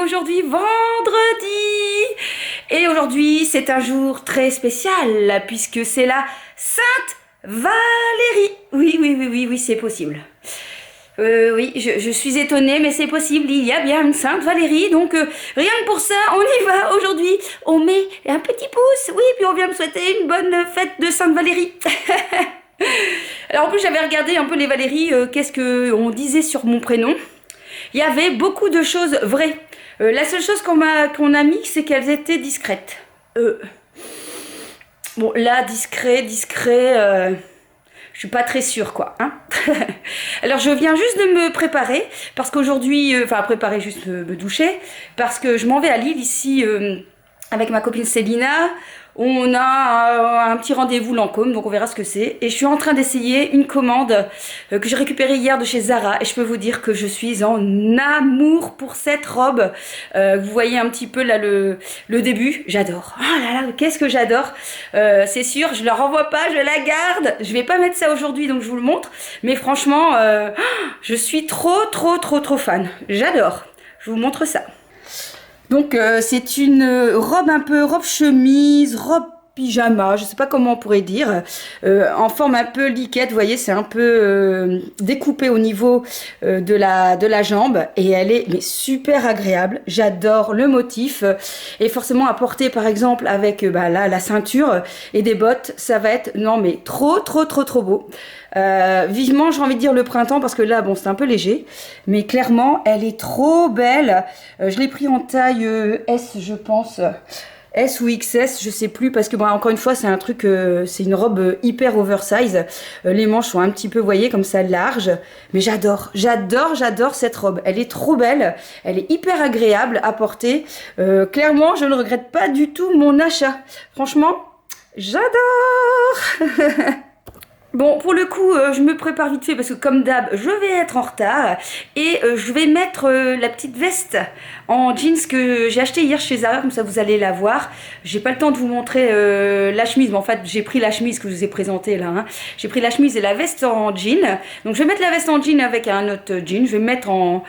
aujourd'hui vendredi. Et aujourd'hui, c'est un jour très spécial puisque c'est la Sainte Valérie. Oui, c'est possible. Oui, je suis étonnée, mais c'est possible, il y a bien une Sainte Valérie, donc rien que pour ça, on y va aujourd'hui. On met un petit pouce, oui, puis on vient me souhaiter une bonne fête de Sainte Valérie. Alors en plus, j'avais regardé un peu les Valéries, qu'est-ce qu'on disait sur mon prénom. Il y avait beaucoup de choses vraies. La seule chose qu'on a mis, c'est qu'elles étaient discrètes. Bon, là, discret, je suis pas très sûre, quoi. Hein. Alors, je viens juste de me préparer, parce qu'aujourd'hui, préparer, juste me doucher, parce que je m'en vais à Lille, ici, avec ma copine Célina. On a un petit rendez-vous Lancôme, donc on verra ce que c'est. Et je suis en train d'essayer une commande que j'ai récupérée hier de chez Zara. Et je peux vous dire que je suis en amour pour cette robe. Vous voyez un petit peu là le début. J'adore. Oh là là, qu'est-ce que j'adore. C'est sûr, je la renvoie pas, je la garde. Je vais pas mettre ça aujourd'hui, donc je vous le montre. Mais franchement, je suis trop fan. J'adore. Je vous montre ça. Donc c'est une robe un peu robe chemise, robe pyjama, je sais pas comment on pourrait dire, en forme un peu liquette, vous voyez, c'est un peu découpé au niveau de la jambe et elle est super agréable. J'adore le motif et forcément à porter par exemple avec la ceinture et des bottes, ça va être trop beau. Vivement, j'ai envie de dire le printemps parce que là, bon, c'est un peu léger, mais clairement, elle est trop belle. Je l'ai pris en taille S, je pense. S ou XS, je sais plus, parce que encore une fois, c'est un truc, c'est une robe hyper oversize. Les manches sont un petit peu, vous voyez, comme ça, larges. Mais j'adore cette robe. Elle est trop belle, elle est hyper agréable à porter. Clairement, je ne regrette pas du tout mon achat. Franchement, j'adore. Bon, pour le coup, je me prépare vite fait parce que comme d'hab, je vais être en retard et je vais mettre la petite veste en jeans que j'ai acheté hier chez Zara, comme ça vous allez la voir. J'ai pas le temps de vous montrer la chemise, mais en fait j'ai pris la chemise que je vous ai présentée là. Hein. J'ai pris la chemise et la veste en jean. Donc je vais mettre la veste en jean avec un autre jean, je vais me mettre en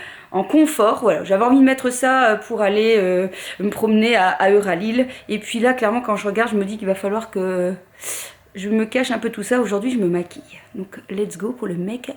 confort, voilà, j'avais envie de mettre ça pour aller me promener à Euralille. Et puis là, clairement, quand je regarde, je me dis qu'il va falloir que je me cache un peu tout ça. Aujourd'hui, je me maquille. Donc, let's go pour le make-up.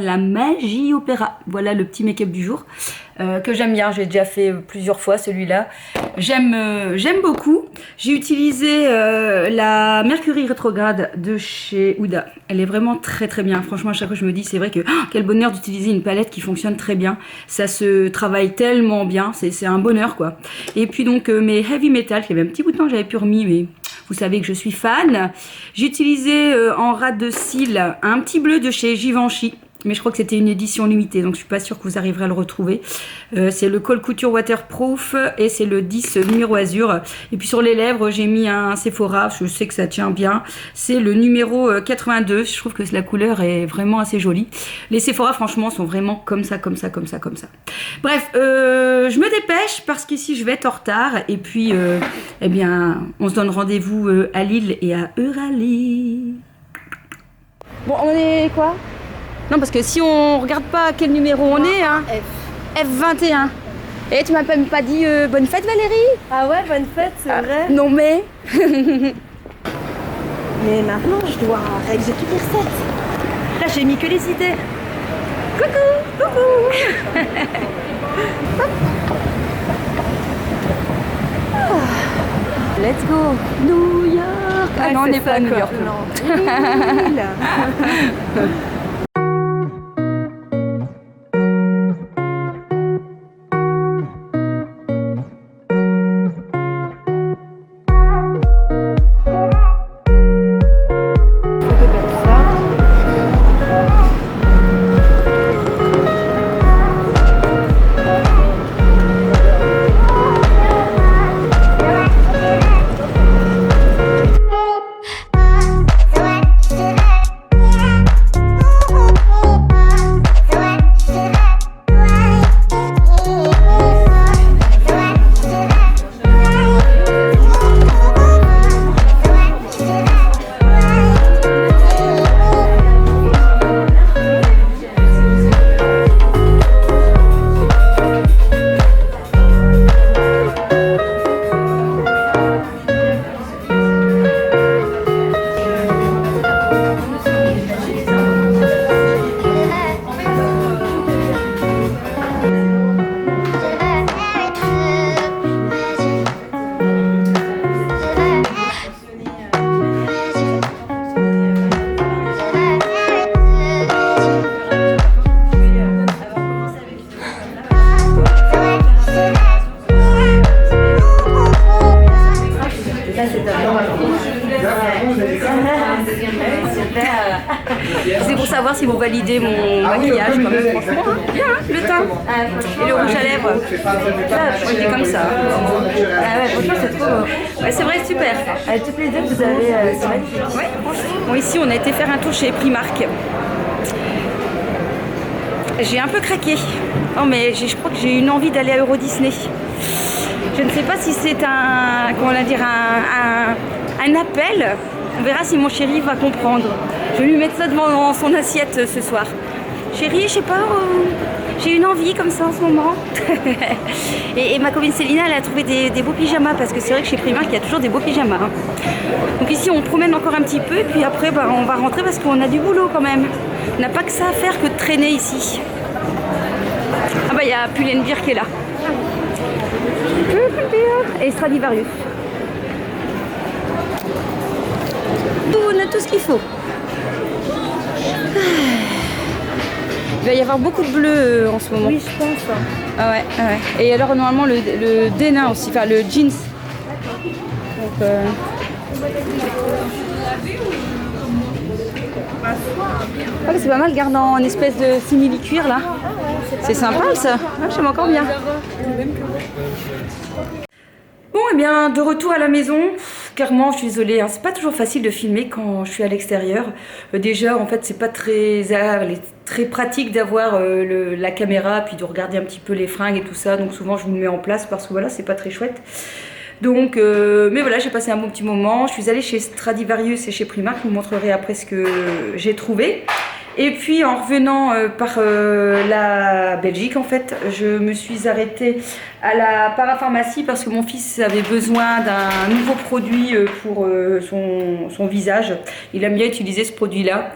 La magie opéra, voilà le petit make-up du jour que j'aime bien, j'ai déjà fait plusieurs fois celui-là, j'aime beaucoup. J'ai utilisé la Mercury rétrograde de chez Huda, elle est vraiment très bien, franchement à chaque fois je me dis c'est vrai que quel bonheur d'utiliser une palette qui fonctionne très bien, ça se travaille tellement bien, c'est un bonheur quoi. Et puis donc mes Heavy Metal, qui avait un petit bout de temps que j'avais plus remis, mais vous savez que je suis fan. J'ai utilisé en ras de cils un petit bleu de chez Givenchy. Mais je crois que c'était une édition limitée, donc je suis pas sûre que vous arriverez à le retrouver. C'est le Col Couture Waterproof et c'est le 10 numéro azur. Et puis sur les lèvres, j'ai mis un Sephora, je sais que ça tient bien. C'est le numéro 82, je trouve que la couleur est vraiment assez jolie. Les Sephora, franchement, sont vraiment comme ça. Bref, je me dépêche parce qu'ici, je vais être en retard. Et puis, eh bien, on se donne rendez-vous à Lille et à Euralille. Bon, on est quoi ? Non, parce que si on regarde pas à quel numéro on est, hein, F21. Et tu m'as même pas dit bonne fête Valérie? Ah ouais, bonne fête, c'est vrai. Non mais... Mais maintenant, je dois réaliser toutes les recettes. Là, j'ai mis que les idées. Coucou, coucou. Let's go. New York. Ah non, on n'est pas à New York. Non. C'est pour savoir si vous validez mon maquillage quand même, franchement. Bien, hein, le teint et le rouge à lèvres. Moi, je dis comme ça. Ah ouais, franchement, c'est trop beau. Ouais, c'est vrai, super. Avec toutes les deux que vous avez, c'est magnifique. Ouais. Bon, ici, on a été faire un tour chez Primark. J'ai un peu craqué. Oh, mais je crois que j'ai une envie d'aller à Euro Disney. Je ne sais pas si c'est un, comment on va dire, un appel. On verra si mon chéri va comprendre. Je vais lui mettre ça devant son assiette ce soir. Chérie, je sais pas, j'ai une envie comme ça en ce moment. et ma copine Célina, elle a trouvé des beaux pyjamas parce que c'est vrai que chez Primark, il y a toujours des beaux pyjamas. Hein. Donc ici, on promène encore un petit peu et puis après, bah, on va rentrer parce qu'on a du boulot quand même. On n'a pas que ça à faire que de traîner ici. Ah bah, il y a Pull&Bear qui est là. Pull&Bear et Stradivarius. On a tout ce qu'il faut. Il va y avoir beaucoup de bleu en ce moment. Oui, je pense. Ah ouais, ah ouais. Et alors normalement le denim aussi, enfin le jeans. Donc, ah, c'est pas mal, garde en espèce de simili-cuir là. C'est sympa ça, ah, j'aime encore bien. Bon, et bien de retour à la maison. Clairement, je suis désolée, hein, c'est pas toujours facile de filmer quand je suis à l'extérieur. Déjà, en fait, c'est pas très pratique d'avoir la caméra, puis de regarder un petit peu les fringues et tout ça. Donc souvent, je vous le mets en place parce que voilà, c'est pas très chouette. Donc, mais voilà, j'ai passé un bon petit moment. Je suis allée chez Stradivarius et chez Primark. Je vous montrerai après ce que j'ai trouvé. Et puis en revenant par la Belgique, en fait, je me suis arrêtée à la parapharmacie parce que mon fils avait besoin d'un nouveau produit pour son visage. Il aime bien utiliser ce produit-là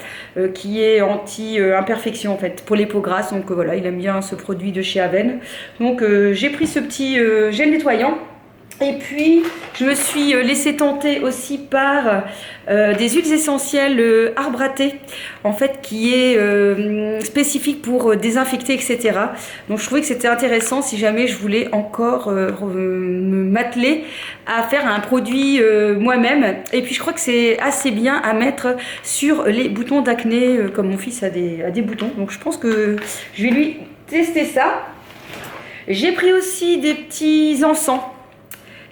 qui est anti-imperfection en fait, pour les peaux grasses. Donc voilà, il aime bien ce produit de chez Aven. Donc j'ai pris ce petit gel nettoyant. Et puis, je me suis laissée tenter aussi par des huiles essentielles arbre à thé, en fait, qui est spécifique pour désinfecter, etc. Donc, je trouvais que c'était intéressant si jamais je voulais encore me m'atteler à faire un produit moi-même. Et puis, je crois que c'est assez bien à mettre sur les boutons d'acné, comme mon fils a des boutons. Donc, je pense que je vais lui tester ça. J'ai pris aussi des petits encens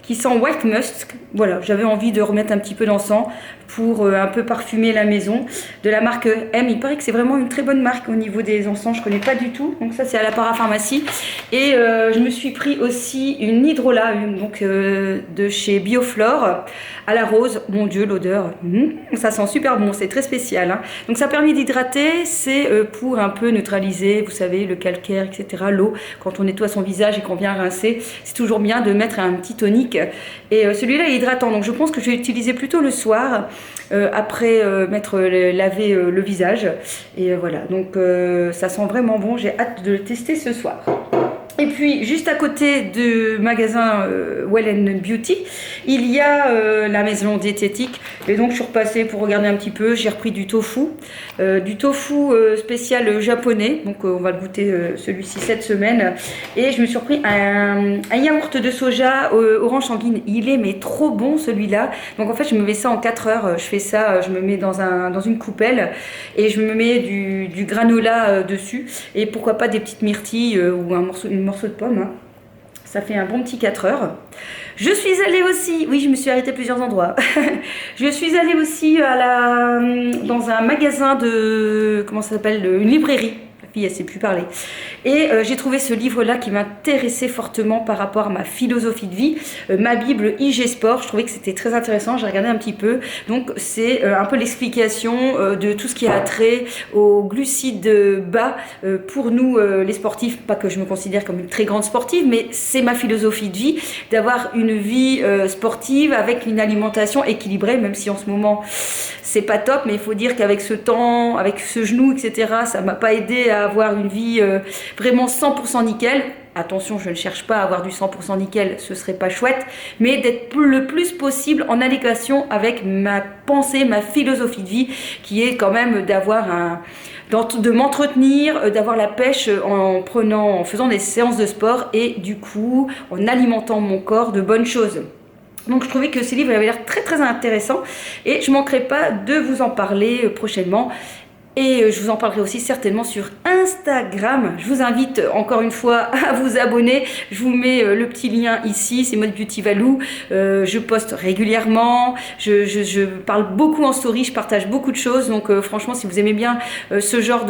qui sent White Musk. Voilà, j'avais envie de remettre un petit peu d'encens pour un peu parfumer la maison, de la marque M. Il paraît que c'est vraiment une très bonne marque au niveau des encens, je connais pas du tout, donc ça c'est à la parapharmacie. Et je me suis pris aussi une hydrolat, donc de chez Bioflore, à la rose. Mon Dieu, l'odeur, ça sent super bon, c'est très spécial, hein. Donc ça permet d'hydrater, c'est pour un peu neutraliser, vous savez, le calcaire, etc., l'eau, quand on nettoie son visage et qu'on vient rincer, c'est toujours bien de mettre un petit tonique. Et celui-là est hydratant, donc je pense que je vais l'utiliser plutôt le soir, après m'être lavé le visage. Et voilà, donc ça sent vraiment bon, j'ai hâte de le tester ce soir. Et puis, juste à côté du magasin Well & Beauty, il y a la maison diététique. Et donc, je suis repassée pour regarder un petit peu. J'ai repris du tofu spécial japonais. Donc, on va le goûter celui-ci cette semaine. Et je me suis repris un yaourt de soja orange sanguine. Il est mais trop bon celui-là. Donc, en fait, je me mets ça en 4 heures. Je fais ça, je me mets dans une coupelle et je me mets du granola dessus. Et pourquoi pas des petites myrtilles ou un morceau de pomme, hein. Ça fait un bon petit 4 heures. Je suis allée aussi, oui, je me suis arrêtée à plusieurs endroits. Je suis allée aussi dans un magasin de, comment ça s'appelle, une librairie. La fille, elle sait plus parler. Et j'ai trouvé ce livre-là qui m'intéressait fortement par rapport à ma philosophie de vie, ma Bible IG Sport. Je trouvais que c'était très intéressant, j'ai regardé un petit peu. Donc c'est un peu l'explication de tout ce qui a trait aux glucides bas pour nous les sportifs. Pas que je me considère comme une très grande sportive, mais c'est ma philosophie de vie, d'avoir une vie sportive avec une alimentation équilibrée, même si en ce moment c'est pas top, mais il faut dire qu'avec ce temps, avec ce genou, etc., ça m'a pas aidé à avoir une vie vraiment 100% nickel. Attention, je ne cherche pas à avoir du 100% nickel, ce serait pas chouette, mais d'être le plus possible en adéquation avec ma pensée, ma philosophie de vie, qui est quand même de m'entretenir, d'avoir la pêche en faisant des séances de sport et du coup en alimentant mon corps de bonnes choses. Donc je trouvais que ce livre avait l'air très très intéressant et je ne manquerai pas de vous en parler prochainement. Et je vous en parlerai aussi certainement sur Instagram. Je vous invite encore une fois à vous abonner. Je vous mets le petit lien ici, c'est Mode Beauty Valou. Je poste régulièrement, je parle beaucoup en story, je partage beaucoup de choses. Donc franchement, si vous aimez bien ce genre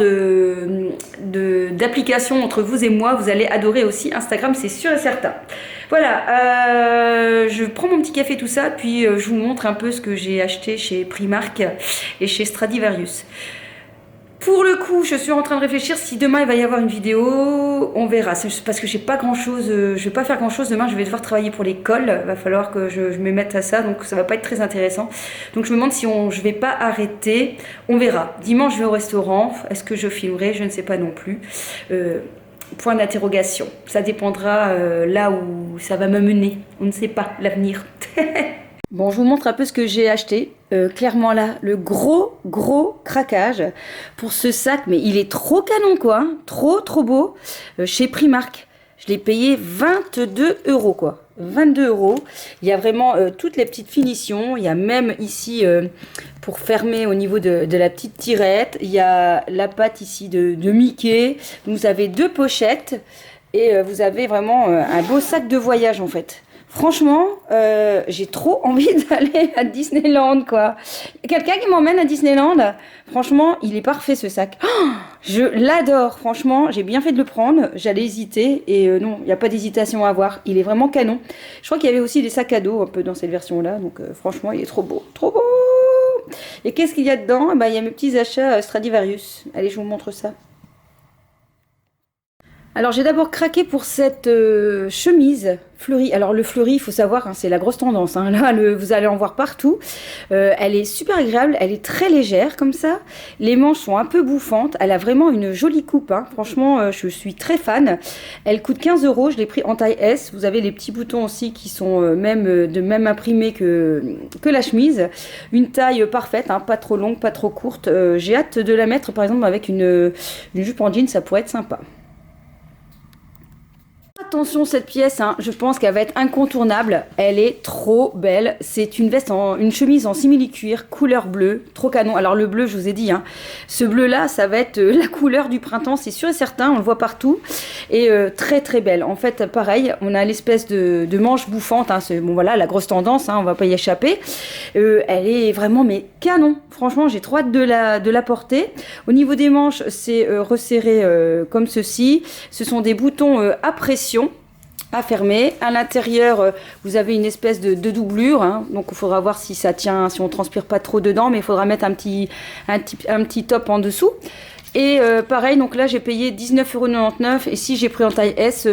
d'application entre vous et moi, vous allez adorer aussi Instagram, c'est sûr et certain. Voilà, je prends mon petit café, tout ça, puis je vous montre un peu ce que j'ai acheté chez Primark et chez Stradivarius. Pour le coup, je suis en train de réfléchir si demain il va y avoir une vidéo, on verra. C'est parce que j'ai pas grand chose, je vais pas faire grand chose demain, je vais devoir travailler pour l'école, va falloir que je me mette à ça, donc ça va pas être très intéressant. Donc je me demande si je vais pas arrêter, on verra. Dimanche je vais au restaurant, est-ce que je filmerai, je ne sais pas non plus. Point d'interrogation, ça dépendra là où ça va me mener, on ne sait pas l'avenir. Bon, je vous montre un peu ce que j'ai acheté. Clairement là, le gros craquage pour ce sac, mais il est trop canon quoi, hein. Trop beau, chez Primark. Je l'ai payé 22 € quoi, 22 €. Il y a vraiment toutes les petites finitions, il y a même ici pour fermer au niveau de la petite tirette, il y a la patte ici de Mickey, vous avez 2 pochettes et vous avez vraiment un beau sac de voyage en fait. Franchement, j'ai trop envie d'aller à Disneyland, quoi. Quelqu'un qui m'emmène à Disneyland, franchement, il est parfait ce sac. Oh, je l'adore, franchement, j'ai bien fait de le prendre. J'allais hésiter et non, il n'y a pas d'hésitation à avoir. Il est vraiment canon. Je crois qu'il y avait aussi des sacs à dos un peu dans cette version-là, donc franchement, il est trop beau, trop beau. Et qu'est-ce qu'il y a dedans? Il y a mes petits achats Stradivarius. Allez, je vous montre ça. Alors j'ai d'abord craqué pour cette chemise fleurie. Alors le fleuri, il faut savoir, hein, c'est la grosse tendance. Hein. Là, vous allez en voir partout. Elle est super agréable, elle est très légère comme ça. Les manches sont un peu bouffantes. Elle a vraiment une jolie coupe. Hein. Franchement, je suis très fan. Elle coûte 15 €. Je l'ai pris en taille S. Vous avez les petits boutons aussi qui sont même imprimés que la chemise. Une taille parfaite, hein, pas trop longue, pas trop courte. J'ai hâte de la mettre par exemple avec une jupe en jean, ça pourrait être sympa. attention, cette pièce, hein, je pense qu'elle va être incontournable. Elle est trop belle. C'est une veste, une chemise en simili-cuir, couleur bleue, trop canon. Alors le bleu, je vous ai dit, hein, ce bleu-là, ça va être la couleur du printemps, c'est sûr et certain, on le voit partout. Et très très belle. En fait, pareil, on a l'espèce de manche bouffante. Hein, bon voilà, la grosse tendance, hein, on va pas y échapper. Elle est vraiment mais canon. Franchement, j'ai trop hâte de la porter. Au niveau des manches, c'est resserré comme ceci. Ce sont des boutons à pression à fermer. À l'intérieur, vous avez une espèce de doublure. Hein. Donc, il faudra voir si ça tient, si on transpire pas trop dedans. Mais il faudra mettre un petit top en dessous. Et pareil, donc là j'ai payé 19,99 € et si j'ai pris en taille S,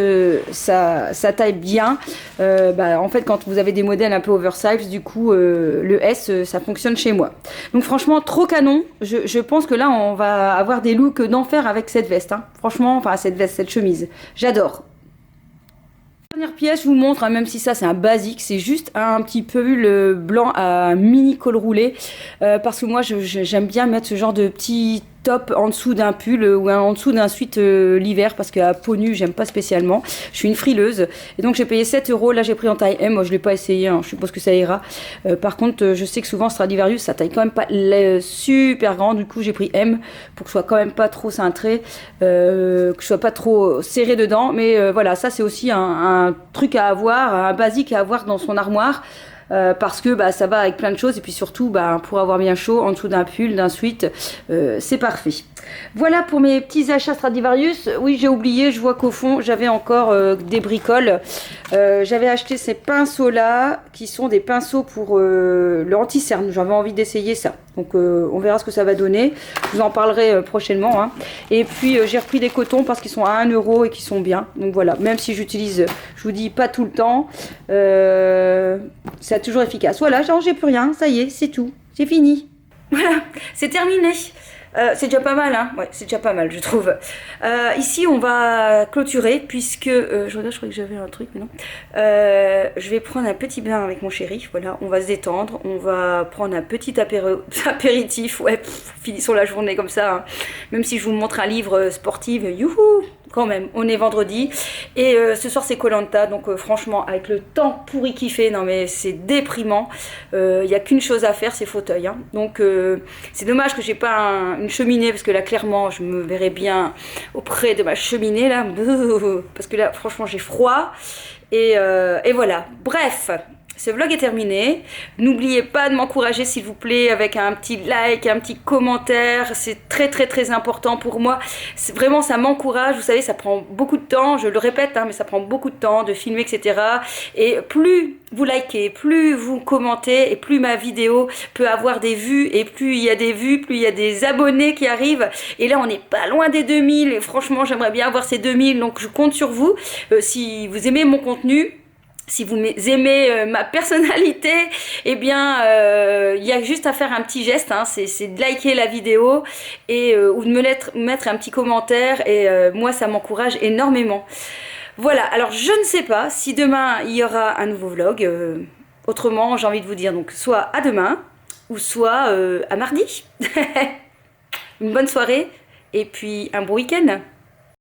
ça taille bien. En fait, quand vous avez des modèles un peu oversize, du coup, le S, ça fonctionne chez moi. Donc franchement, trop canon. Je pense que là, on va avoir des looks d'enfer avec cette veste. Hein. Franchement, enfin cette veste, cette chemise. J'adore. Dernière pièce, je vous montre, hein, même si ça c'est un basique, c'est juste un petit pull blanc à mini col roulé. Parce que moi, j'aime bien mettre ce genre de petit top en dessous d'un pull ou en dessous d'un sweat l'hiver parce qu'à peau nue j'aime pas spécialement, je suis une frileuse et donc j'ai payé 7 €. Là j'ai pris en taille M, moi je l'ai pas essayé, hein. Je suppose que ça ira. Par contre je sais que souvent Stradivarius ça taille quand même pas super grand, du coup j'ai pris M pour que ce soit quand même pas trop cintré, que je sois pas trop serré dedans, mais voilà, ça c'est aussi un truc à avoir, un basique à avoir dans son armoire. Parce que ça va avec plein de choses et puis surtout pour avoir bien chaud en dessous d'un pull, d'un sweat, c'est parfait. Voilà pour mes petits achats Stradivarius. Oui, j'ai oublié, je vois qu'au fond j'avais encore des bricoles. J'avais acheté ces pinceaux là qui sont des pinceaux pour le anti-cerne. J'avais envie d'essayer ça, donc on verra ce que ça va donner. Je vous en parlerai prochainement, hein. Et puis j'ai repris des cotons parce qu'ils sont à 1 € et qu'ils sont bien, donc voilà, même si j'utilise, je vous dis, pas tout le temps, c'est toujours efficace. Voilà, j'ai plus rien, ça y est, c'est tout, c'est fini. Voilà, c'est terminé. C'est déjà pas mal, hein. Ouais, c'est déjà pas mal, je trouve. Ici, on va clôturer puisque je regarde, je croyais que j'avais un truc, mais non. Je vais prendre un petit bain avec mon chéri. Voilà, on va se détendre. On va prendre un petit apéritif. Ouais, finissons la journée comme ça. Hein. Même si je vous montre un livre sportif, youhou, quand même. On est vendredi et ce soir c'est koh Lanta. Donc franchement, avec le temps pourri qu'il fait, non mais c'est déprimant. Il n'y a qu'une chose à faire, c'est fauteuil. Hein. Donc c'est dommage que j'ai pas une cheminée parce que là clairement je me verrais bien auprès de ma cheminée là, parce que là franchement j'ai froid et voilà. Bref, ce vlog est terminé. N'oubliez pas de m'encourager s'il vous plaît avec un petit like, un petit commentaire. C'est très très très important pour moi. Vraiment ça m'encourage. Vous savez, ça prend beaucoup de temps. Je le répète, hein, mais ça prend beaucoup de temps de filmer, etc. Et plus vous likez, plus vous commentez et plus ma vidéo peut avoir des vues. Et plus il y a des vues, plus il y a des abonnés qui arrivent. Et là on n'est pas loin des 2000. Et franchement j'aimerais bien avoir ces 2000. Donc je compte sur vous. Si vous aimez mon contenu, si vous aimez ma personnalité, eh bien, il y a juste à faire un petit geste, hein, c'est de liker la vidéo et ou de me mettre un petit commentaire et moi, ça m'encourage énormément. Voilà, alors je ne sais pas si demain, il y aura un nouveau vlog. Autrement, j'ai envie de vous dire donc soit à demain ou soit à mardi. Une bonne soirée et puis un bon week-end.